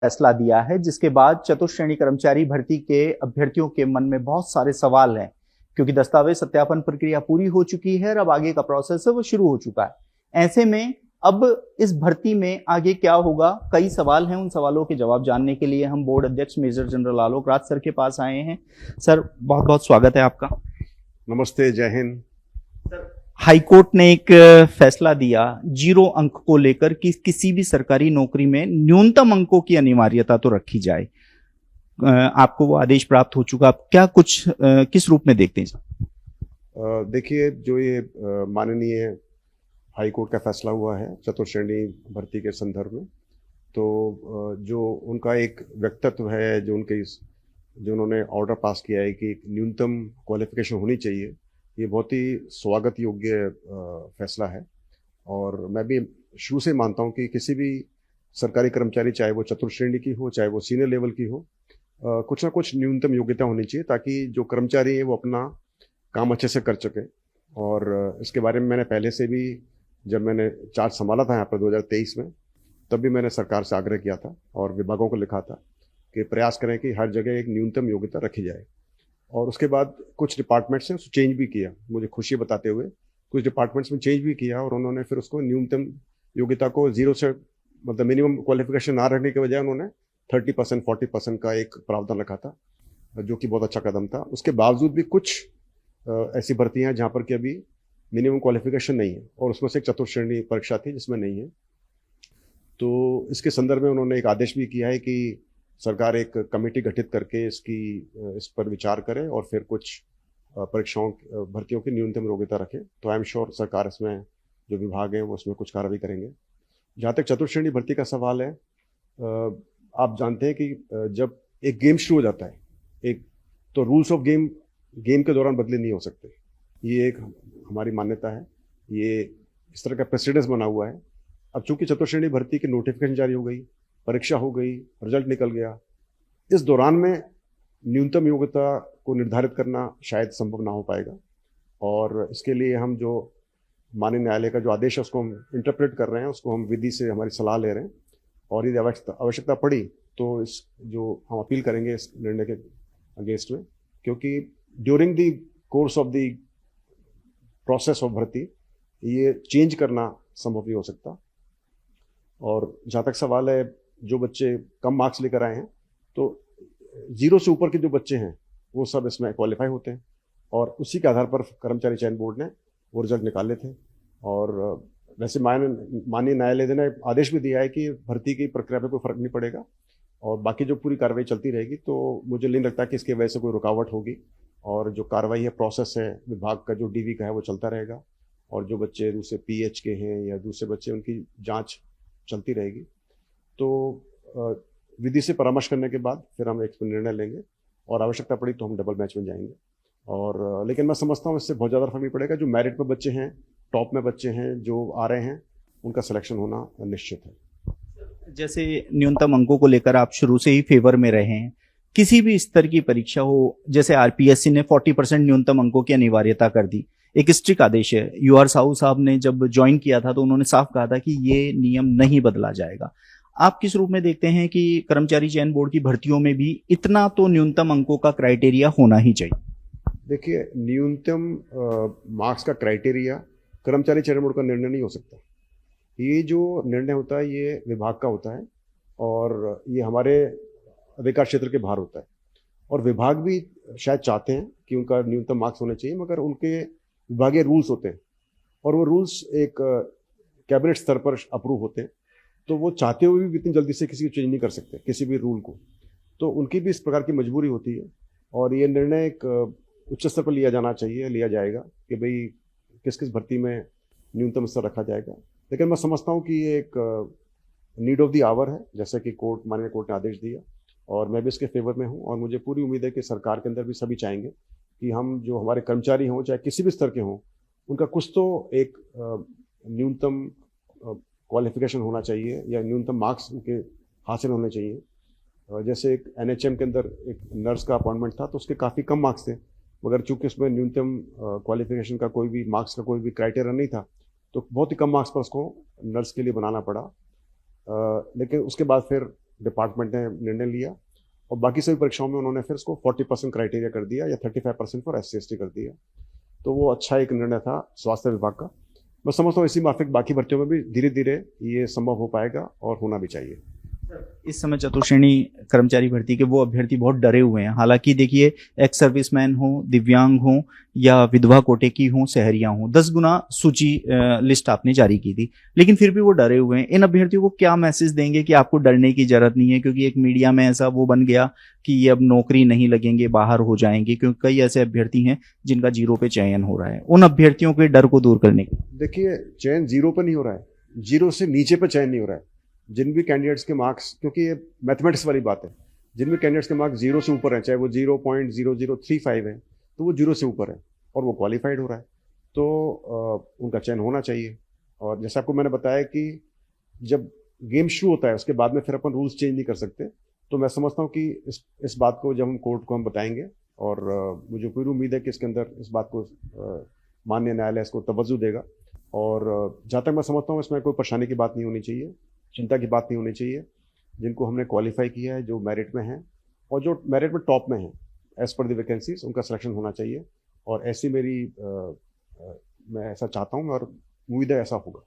फैसला दिया है, जिसके बाद चतुर्श्रेणी कर्मचारी भर्ती के अभ्यर्थियों के मन में बहुत सारे सवाल हैं, क्योंकि दस्तावेज सत्यापन प्रक्रिया पूरी हो चुकी है और अब आगे का प्रोसेस है वो शुरू हो चुका है। ऐसे में अब इस भर्ती में आगे क्या होगा, कई सवाल हैं। उन सवालों के जवाब जानने के लिए हम बोर्ड अध्यक्ष major general Alok Raj sir के पास आए हैं। सर, बहुत बहुत स्वागत है आपका। नमस्ते, जय हिंद। हाईकोर्ट ने एक फैसला दिया 0 अंक को लेकर कि किसी भी सरकारी नौकरी में न्यूनतम अंकों की अनिवार्यता तो रखी जाए। आपको वो आदेश प्राप्त हो चुका, आप क्या कुछ किस रूप में देखते हैं? देखिए, जो ये माननीय हाईकोर्ट का फैसला हुआ है चतुर्श्रेणी भर्ती के संदर्भ में, तो जो उनका एक व्यक्तित्व है, जो उन्होंने ऑर्डर पास किया है कि न्यूनतम क्वालिफिकेशन होनी चाहिए, ये बहुत ही स्वागत योग्य फैसला है। और मैं भी शुरू से मानता हूँ कि किसी भी सरकारी कर्मचारी, चाहे वो चतुर्श्रेणी की हो, चाहे वो सीनियर लेवल की हो, कुछ ना कुछ न्यूनतम योग्यता होनी चाहिए, ताकि जो कर्मचारी हैं वो अपना काम अच्छे से कर सके। और इसके बारे में मैंने पहले से भी, जब मैंने चार्ज संभाला था यहाँ पर 2023 में, तब भी मैंने सरकार से आग्रह किया था और विभागों को लिखा था कि प्रयास करें कि हर जगह एक न्यूनतम योग्यता रखी जाए। और उसके बाद कुछ डिपार्टमेंट्स ने उसको चेंज भी किया, मुझे खुशी बताते हुए कुछ डिपार्टमेंट्स में चेंज भी किया, और उन्होंने फिर उसको न्यूनतम योग्यता को 0 से, मतलब मिनिमम क्वालिफिकेशन ना रखने के बजाय उन्होंने 30%, 40% का एक प्रावधान रखा था, जो कि बहुत अच्छा कदम था। उसके बावजूद भी कुछ ऐसी भर्तियां हैं जहाँ पर कि अभी मिनिमम क्वालिफिकेशन नहीं है, और उसमें से एक चतुर्श्रेणी परीक्षा थी जिसमें नहीं है। तो इसके संदर्भ में उन्होंने एक आदेश भी किया है कि सरकार एक कमेटी गठित करके इस पर विचार करे और फिर कुछ परीक्षाओं, भर्तियों की न्यूनतम योग्यता रखे। तो आई एम श्योर सरकार इसमें, जो विभाग हैं वो उसमें कुछ कार्रवाई करेंगे। जहाँ तक चतुर्श्रेणी भर्ती का सवाल है, आप जानते हैं कि जब एक गेम शुरू हो जाता है, तो रूल्स ऑफ गेम के दौरान बदले नहीं हो सकते। ये एक हमारी मान्यता है, ये इस तरह का प्रेसिडेंस बना हुआ है। अब चूंकि चतुर्श्रेणी भर्ती की नोटिफिकेशन जारी हो गई, परीक्षा हो गई, रिजल्ट निकल गया, इस दौरान में न्यूनतम योग्यता को निर्धारित करना शायद संभव ना हो पाएगा। और इसके लिए हम जो माननीय न्यायालय का जो आदेश है उसको हम इंटरप्रेट कर रहे हैं, उसको हम विधि से हमारी सलाह ले रहे हैं, और यदि आवश्यकता पड़ी तो इस जो हम अपील करेंगे इस निर्णय के अगेंस्ट में, क्योंकि during the course of the process of भर्ती ये चेंज करना संभव नहीं हो सकता। और जहाँ तक सवाल है, जो बच्चे कम मार्क्स लेकर आए हैं, तो 0 से ऊपर के जो बच्चे हैं वो सब इसमें क्वालिफाई होते हैं, और उसी के आधार पर कर्मचारी चयन बोर्ड ने वो रिजल्ट निकाले थे। और वैसे माननीय न्यायालय ने आदेश भी दिया है कि भर्ती की प्रक्रिया में कोई फर्क नहीं पड़ेगा, और बाकी जो पूरी कार्रवाई चलती रहेगी। तो मुझे नहीं लगता कि इसकी वजह से कोई रुकावट होगी, और जो कार्रवाई है, प्रोसेस है विभाग का, जो डीवी का है, वो चलता रहेगा। और जो बच्चे दूसरे पीएच के हैं या दूसरे बच्चे, उनकी जांच चलती रहेगी। तो विधि से परामर्श करने के बाद फिर हम एक निर्णय लेंगे, और आवश्यकता पड़ी तो हम डबल मैच में जाएंगे। और लेकिन मैं समझता हूँ इससे बहुत ज़्यादा फर्क नहीं पड़ेगा। जो मेरिट में बच्चे हैं, टॉप में बच्चे हैं, जो आ रहे हैं, उनका सिलेक्शन होना निश्चित है। जैसे न्यूनतम अंकों को लेकर आप शुरू से ही फेवर में रहे हैं, किसी भी स्तर की परीक्षा हो, जैसे आरपीएससी ने 40% न्यूनतम अंकों की अनिवार्यता कर दी, एक स्ट्रिक्ट आदेश है। यूआर साहू साहब ने जब ज्वाइन किया था तो उन्होंने साफ कहा था कि ये नियम नहीं बदला जाएगा। आप किस रूप में देखते हैं कि कर्मचारी चयन बोर्ड की भर्तियों में भी इतना तो न्यूनतम अंकों का क्राइटेरिया होना ही चाहिए? देखिए, न्यूनतम मार्क्स का क्राइटेरिया कर्मचारी चयन बोर्ड का निर्णय नहीं हो सकता। ये जो निर्णय होता है ये विभाग का होता है, और ये हमारे अधिकार क्षेत्र के बाहर होता है। और विभाग भी शायद चाहते हैं कि उनका न्यूनतम मार्क्स होने चाहिए, मगर उनके विभागीय रूल्स होते हैं, और वो रूल्स एक कैबिनेट स्तर पर अप्रूव होते हैं। तो वो चाहते हुए भी इतनी जल्दी से किसी को चेंज नहीं कर सकते, किसी भी रूल को। तो उनकी भी इस प्रकार की मजबूरी होती है, और ये निर्णय एक उच्च स्तर पर लिया जाना चाहिए, लिया जाएगा कि भाई किस किस भर्ती में न्यूनतम स्तर रखा जाएगा। लेकिन मैं समझता हूँ कि ये एक नीड ऑफ द आवर है, जैसे कि माननीय कोर्ट ने आदेश दिया, और मैं भी इसके फेवर में हूँ। और मुझे पूरी उम्मीद है कि सरकार के अंदर भी सभी चाहेंगे कि हम जो हमारे कर्मचारी हों, चाहे किसी भी स्तर के हों, उनका कुछ तो एक न्यूनतम क्वालिफिकेशन होना चाहिए, या न्यूनतम मार्क्स उनके हासिल होने चाहिए। जैसे एक एनएचएम के अंदर एक नर्स का अपॉइंटमेंट था, तो उसके काफ़ी कम मार्क्स थे, मगर चूंकि उसमें न्यूनतम क्वालिफिकेशन का कोई भी मार्क्स का कोई भी क्राइटेरिया नहीं था, तो बहुत ही कम मार्क्स पर उसको नर्स के लिए बनाना पड़ा। लेकिन उसके बाद फिर डिपार्टमेंट ने निर्णय लिया और बाकी सभी परीक्षाओं में उन्होंने फिर उसको 40% क्राइटेरिया कर दिया या 35% फॉर SC/ST कर दिया। तो वो अच्छा एक निर्णय था स्वास्थ्य विभाग का। मैं समझता हूँ इसी माफिक बाकी भर्तियों में भी धीरे धीरे ये संभव हो पाएगा और होना भी चाहिए। इस समय चतुर्श्रेणी कर्मचारी भर्ती के वो अभ्यर्थी बहुत डरे हुए हैं। हालांकि देखिए, एक्स सर्विसमैन हो, दिव्यांग हो या विधवा कोटे की हो, शहरिया हो, 10 गुना सूची लिस्ट आपने जारी की थी, लेकिन फिर भी वो डरे हुए हैं। इन अभ्यर्थियों को क्या मैसेज देंगे कि आपको डरने की जरूरत नहीं है? क्योंकि एक मीडिया में ऐसा वो बन गया कि ये अब नौकरी नहीं लगेंगे, बाहर हो जाएंगे, क्योंकि कई ऐसे अभ्यर्थी हैं जिनका 0 पे चयन हो रहा है। उन अभ्यर्थियों के डर को दूर करने के देखिए, चयन 0 पे नहीं हो रहा है, 0 से नीचे पे चयन नहीं हो रहा है। जिन भी कैंडिडेट्स के मार्क्स, क्योंकि ये मैथमेटिक्स वाली बात है, जिन भी कैंडिडेट्स के मार्क्स 0 से ऊपर हैं, चाहे वो 0.0035 है, तो वो 0 से ऊपर है और वो क्वालिफाइड हो रहा है, तो उनका चयन होना चाहिए। और जैसे आपको मैंने बताया कि जब गेम शुरू होता है उसके बाद में फिर अपन रूल्स चेंज नहीं कर सकते। तो मैं समझता हूँ कि इस बात को जब हम कोर्ट को हम बताएंगे और मुझे पूरी उम्मीद है कि इसके अंदर इस बात को माननीय न्यायालय इसको तवज्जो देगा। और जहाँ तक मैं समझता हूँ इसमें कोई परेशानी की बात नहीं होनी चाहिए, चिंता की बात नहीं होनी चाहिए। जिनको हमने क्वालिफाई किया है, जो मेरिट में हैं और जो मेरिट में टॉप में हैं एज पर द वैकेंसीज, उनका सिलेक्शन होना चाहिए। और ऐसी मेरी मैं ऐसा चाहता हूँ और उम्मीद है ऐसा होगा।